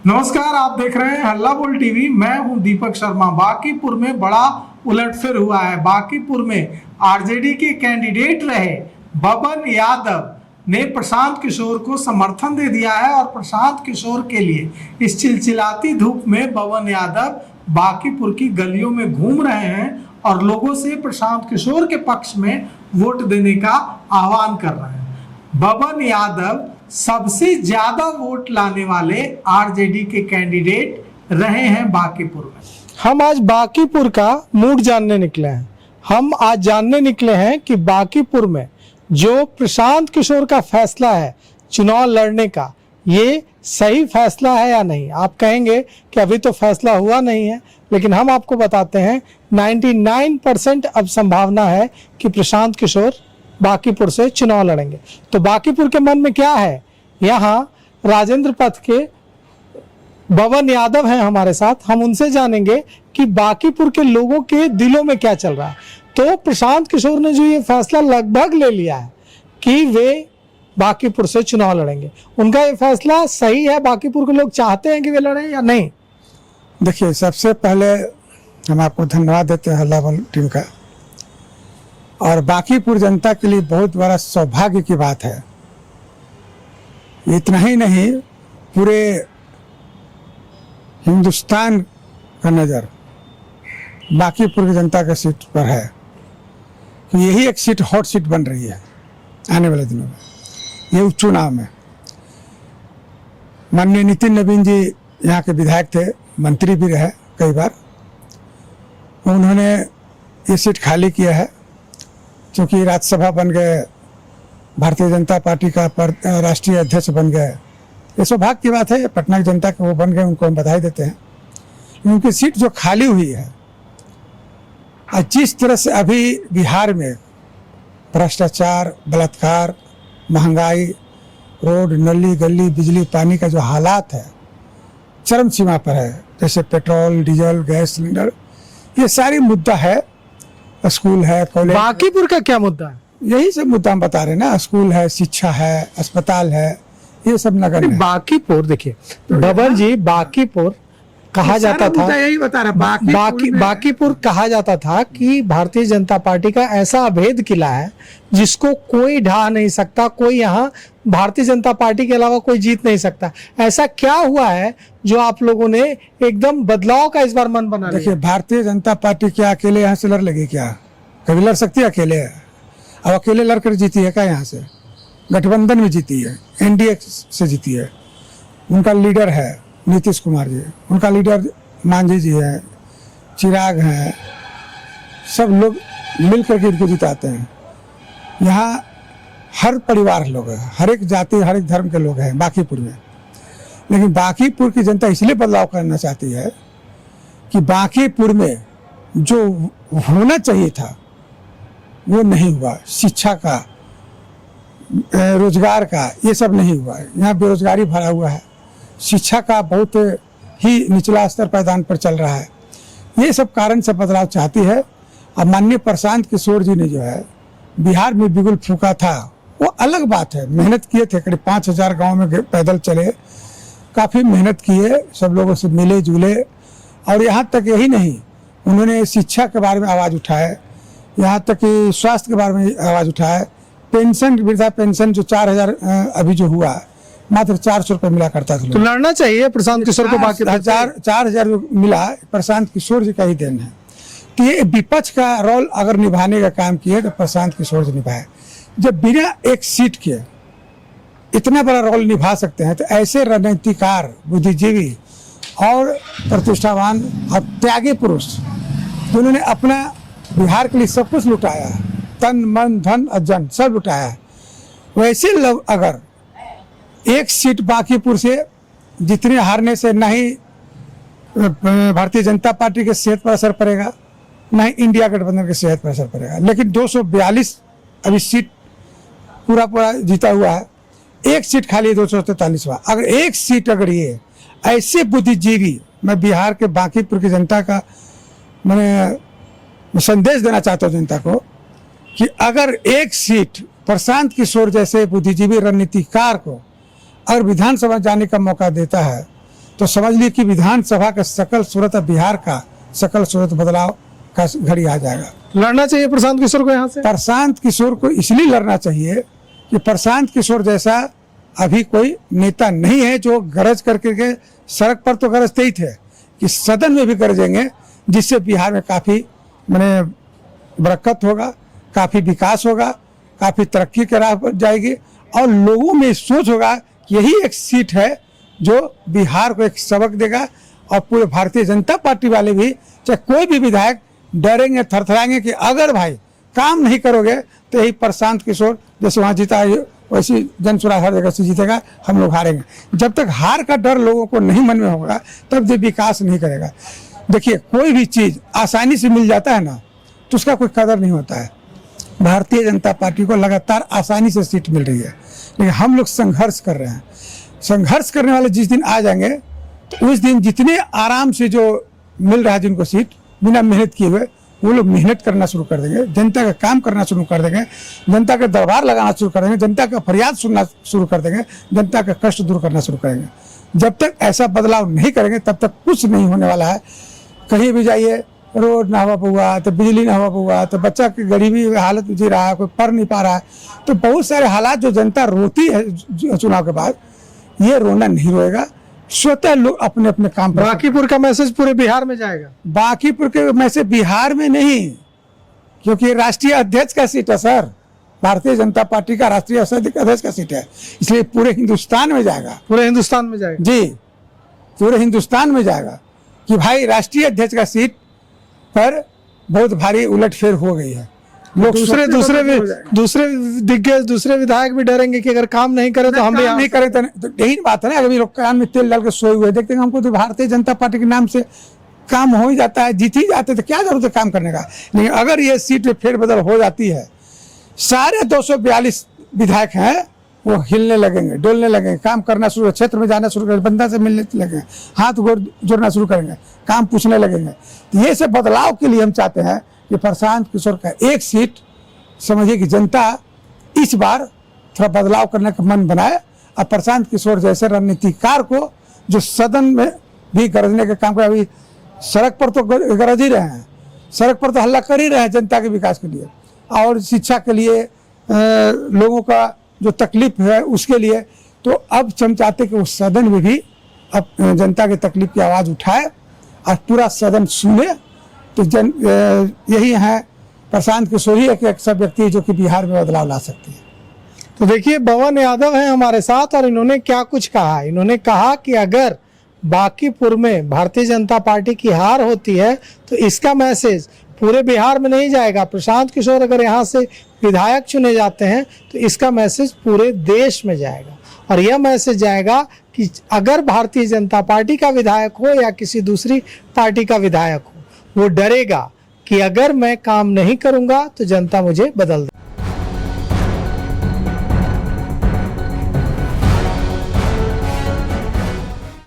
नमस्कार, आप देख रहे हैं हल्ला बोल टीवी। मैं हूं दीपक शर्मा। बांकीपुर में बड़ा उलटफेर हुआ है। बांकीपुर में आरजेडी के कैंडिडेट रहे बबन यादव ने प्रशांत किशोर को समर्थन दे दिया है और प्रशांत किशोर के लिए इस चिलचिलाती धूप में बबन यादव बांकीपुर की गलियों में घूम रहे हैं और लोगों से प्रशांत किशोर के पक्ष में वोट देने का आह्वान कर रहे हैं। बबन यादव सबसे ज्यादा वोट लाने वाले आरजेडी के कैंडिडेट रहे हैं बांकीपुर में। हम आज बांकीपुर का मूड जानने निकले हैं। हम आज जानने निकले हैं कि बांकीपुर में जो प्रशांत किशोर का फैसला है चुनाव लड़ने का, ये सही फैसला है या नहीं। आप कहेंगे कि अभी तो फैसला हुआ नहीं है, लेकिन हम आपको बताते हैं 99% अब संभावना है कि प्रशांत किशोर बांकीपुर से चुनाव लड़ेंगे। तो बांकीपुर के मन में क्या है, यहाँ राजेंद्र पथ के बबन यादव हैं हमारे साथ। हम उनसे जानेंगे कि बांकीपुर के लोगों के दिलों में क्या चल रहा है। तो प्रशांत किशोर ने जो ये फैसला लगभग ले लिया है कि वे बांकीपुर से चुनाव लड़ेंगे, उनका ये फैसला सही है? बांकीपुर के लोग चाहते हैं कि वे लड़ें या नहीं? देखिए, सबसे पहले हम आपको धन्यवाद देते हैं हल्ला बोल टीम का, और बांकीपुर जनता के लिए बहुत बड़ा सौभाग्य की बात है। इतना ही नहीं, पूरे हिंदुस्तान का नज़र बांकीपुर की जनता के सीट पर है कि यही एक सीट हॉट सीट बन रही है आने वाले दिनों में, ये उपचुनाव में। माननीय नितिन नवीन जी यहाँ के विधायक थे, मंत्री भी रहे कई बार। उन्होंने ये सीट खाली किया है क्योंकि राज्यसभा बन गए, भारतीय जनता पार्टी का राष्ट्रीय अध्यक्ष बन गए। ये सौभाग्य की बात है, पटना की जनता के वो बन गए, उनको हम बधाई देते हैं। उनकी सीट जो खाली हुई है, और जिस तरह से अभी बिहार में भ्रष्टाचार, बलात्कार, महंगाई, रोड, नली गली, बिजली पानी का जो हालात है चरम सीमा पर है, जैसे पेट्रोल, डीजल, गैस सिलेंडर, ये सारी मुद्दा है। स्कूल है, कॉलेज। बांकीपुर का क्या मुद्दा है? यही सब मुद्दा हम बता रहे हैं ना। स्कूल है, शिक्षा है, अस्पताल है, ये सब नगर में। बांकीपुर देखिए बबन जी, बांकीपुर कहा जाता था, यही बता रहा, बांकीपुर कहा जाता था कि भारतीय जनता पार्टी का ऐसा अभेद किला है जिसको कोई ढा नहीं सकता, कोई यहाँ भारतीय जनता पार्टी के अलावा कोई जीत नहीं सकता। ऐसा क्या हुआ है जो आप लोगों ने एकदम बदलाव का इस बार मन बना लिया? देखिए, भारतीय जनता पार्टी क्या अकेले यहाँ से लड़ लगी क्या? कभी लड़ सकती है अकेले? अब अकेले लड़कर जीती है क्या? यहाँ से गठबंधन में जीती है, एनडीए से जीती है। उनका लीडर है नीतीश कुमार जी, उनका लीडर मांझी जी है, चिराग हैं, सब लोग मिलकर के इनको जिताते हैं। यहाँ हर परिवार लोग हैं, हर एक जाति, हर एक धर्म के लोग हैं बांकीपुर में। लेकिन बांकीपुर की जनता इसलिए बदलाव करना चाहती है कि बांकीपुर में जो होना चाहिए था वो नहीं हुआ। शिक्षा का, रोजगार का, ये सब नहीं हुआ है। यहाँ बेरोजगारी भरा हुआ है, शिक्षा का बहुत ही निचला स्तर पैदान पर चल रहा है। ये सब कारण से बदलाव चाहती है। अब माननीय प्रशांत किशोर जी ने जो है बिहार में बिगुल फूका था, वो अलग बात है। मेहनत किए थे, करीब 5000 गाँव में पैदल चले, काफ़ी मेहनत किए, सब लोगों से मिले जुले। और यहाँ तक यही नहीं, उन्होंने शिक्षा के बारे में आवाज़ उठाए, यहाँ तक कि स्वास्थ्य के बारे में आवाज़ उठाए। पेंशन, वृद्धा पेंशन जो 4000 अभी जो हुआ, मात्र 400 रुपये मिला करता था। तो लड़ना चाहिए प्रशांत किशोर को। बाकी 4000 मिला, प्रशांत किशोर जी का ही देन है। तो ये विपक्ष का रोल अगर निभाने का काम किए तो प्रशांत किशोर जी निभाए। जब बिना एक सीट के इतना बड़ा रोल निभा सकते हैं, तो ऐसे रणनीतिकार, बुद्धिजीवी और प्रतिष्ठावान और त्यागी पुरुष जिन्होंने अपना बिहार के लिए सब कुछ लुटाया, तन मन धन और जन सब लुटाया, वैसे लोग अगर एक सीट बांकीपुर से जितने हारने से ना ही भारतीय जनता पार्टी के सेहत पर असर पड़ेगा, ना ही इंडिया गठबंधन के सेहत पर असर पड़ेगा। लेकिन 242 अभी सीट पूरा जीता हुआ है, एक सीट खाली 243 हुआ। अगर एक सीट, अगर ये ऐसे बुद्धिजीवी, मैं बिहार के बांकीपुर की जनता का मैंने संदेश देना चाहता हूँ जनता को कि अगर एक सीट प्रशांत किशोर जैसे बुद्धिजीवी रणनीतिकार को अगर विधानसभा जाने का मौका देता है तो समझ लीजिए कि विधानसभा का सकल सूरत बिहार का सकल सूरत बदलाव का घड़ी आ जाएगा। लड़ना चाहिए प्रशांत किशोर को यहाँ से। प्रशांत किशोर को इसलिए लड़ना चाहिए कि प्रशांत किशोर जैसा अभी कोई नेता नहीं है जो गरज करके के सड़क पर तो गरजते ही थे कि सदन में भी गरजेंगे, जिससे बिहार में काफ़ी माने बरकत होगा, काफ़ी विकास होगा, काफ़ी तरक्की की राह पर जाएगी और लोगों में सोच होगा कि यही एक सीट है जो बिहार को एक सबक देगा। और पूरे भारतीय जनता पार्टी वाले भी, चाहे कोई भी विधायक, डरेंगे, थरथराएंगे कि अगर भाई काम नहीं करोगे तो यही प्रशांत किशोर जैसे वहाँ जीता है वैसी जनसुराज हर जगह से जीतेगा, हम लोग हारेंगे। जब तक हार का डर लोगों को नहीं मन में होगा तब ये विकास नहीं करेगा। देखिए, कोई भी चीज़ आसानी से मिल जाता है ना तो उसका कोई कदर नहीं होता है। भारतीय जनता पार्टी को लगातार आसानी से सीट मिल रही है, लेकिन हम लोग संघर्ष कर रहे हैं। संघर्ष करने वाले जिस दिन आ जाएंगे तो उस दिन जितने आराम से जो मिल रहा है जिनको सीट बिना मेहनत किए हुए, वो लोग मेहनत करना शुरू कर देंगे, जनता का काम करना शुरू कर देंगे, जनता का दरबार लगाना शुरू कर देंगे, जनता का फरियाद सुनना शुरू कर देंगे, जनता का कष्ट दूर करना शुरू करेंगे। जब तक ऐसा बदलाव नहीं करेंगे तब तक कुछ नहीं होने वाला है। कहीं भी जाइए, रोड ना हुआ हुआ तो बिजली ना हुआ हुआ तो बच्चा की गरीबी हालत में जी रहा है, कोई पढ़ नहीं पा रहा है। तो बहुत सारे हालात जो जनता रोती है चुनाव के बाद, ये रोना नहीं रोएगा। स्वतः लोग अपने अपने काम पर। बांकीपुर का मैसेज पूरे बिहार में जाएगा। बांकीपुर के मैसेज बिहार में नहीं, क्योंकि राष्ट्रीय अध्यक्ष का सीट है सर, भारतीय जनता पार्टी का राष्ट्रीय अध्यक्ष का सीट है, इसलिए पूरे हिंदुस्तान में जाएगा। पूरे हिंदुस्तान में जाएगा जी, पूरे हिंदुस्तान में जाएगा कि भाई राष्ट्रीय अध्यक्ष का सीट पर बहुत भारी उलटफेर हो गई है। लोग दूसरे दिग्गज, दूसरे विधायक भी डरेंगे कि अगर काम नहीं करे तो हम भी नहीं करें तो यही बात है ना। अभी लोग कान में तेल डाल के सोए हुए देखते हैं, हमको तो भारतीय जनता पार्टी के नाम से काम हो ही जाता है, जीत ही जाते, तो क्या जरूरत है काम करने का। लेकिन अगर ये सीट में फेरबदल हो जाती है, सारे 242 विधायक हैं वो हिलने लगेंगे, डोलने लगेंगे, काम करना शुरू, क्षेत्र में जाना शुरू करेंगे, बनता से मिलने लगेंगे, हाथ गोड़ जोड़ना शुरू करेंगे, काम पूछने लगेंगे। तो ये सब बदलाव के लिए हम चाहते हैं कि प्रशांत किशोर का एक सीट, समझिए कि जनता इस बार थोड़ा बदलाव करने का मन बनाए और प्रशांत किशोर जैसे रणनीतिकार को जो सदन में भी गरजने का काम करे। अभी सड़क पर तो गरज ही रहे हैं, सड़क पर तो हल्ला कर ही रहे हैं जनता के विकास के लिए और शिक्षा के लिए, लोगों का जो तकलीफ है उसके लिए। तो अब हम चाहते कि उस सदन में भी अब जनता की तकलीफ की आवाज़ उठाए और पूरा सदन सुने। तो यही है प्रशांत किशोर ही एक ऐसा व्यक्ति है जो कि बिहार में बदलाव ला सकती है। तो देखिए, पवन यादव हैं हमारे साथ और इन्होंने क्या कुछ कहा। इन्होंने कहा कि अगर बांकीपुर में भारतीय जनता पार्टी की हार होती है तो इसका मैसेज पूरे बिहार में नहीं जाएगा। प्रशांत किशोर अगर यहाँ से विधायक चुने जाते हैं तो इसका मैसेज पूरे देश में जाएगा और यह मैसेज जाएगा कि अगर भारतीय जनता पार्टी का विधायक हो या किसी दूसरी पार्टी का विधायक हो, वो डरेगा कि अगर मैं काम नहीं करूँगा तो जनता मुझे बदल दे।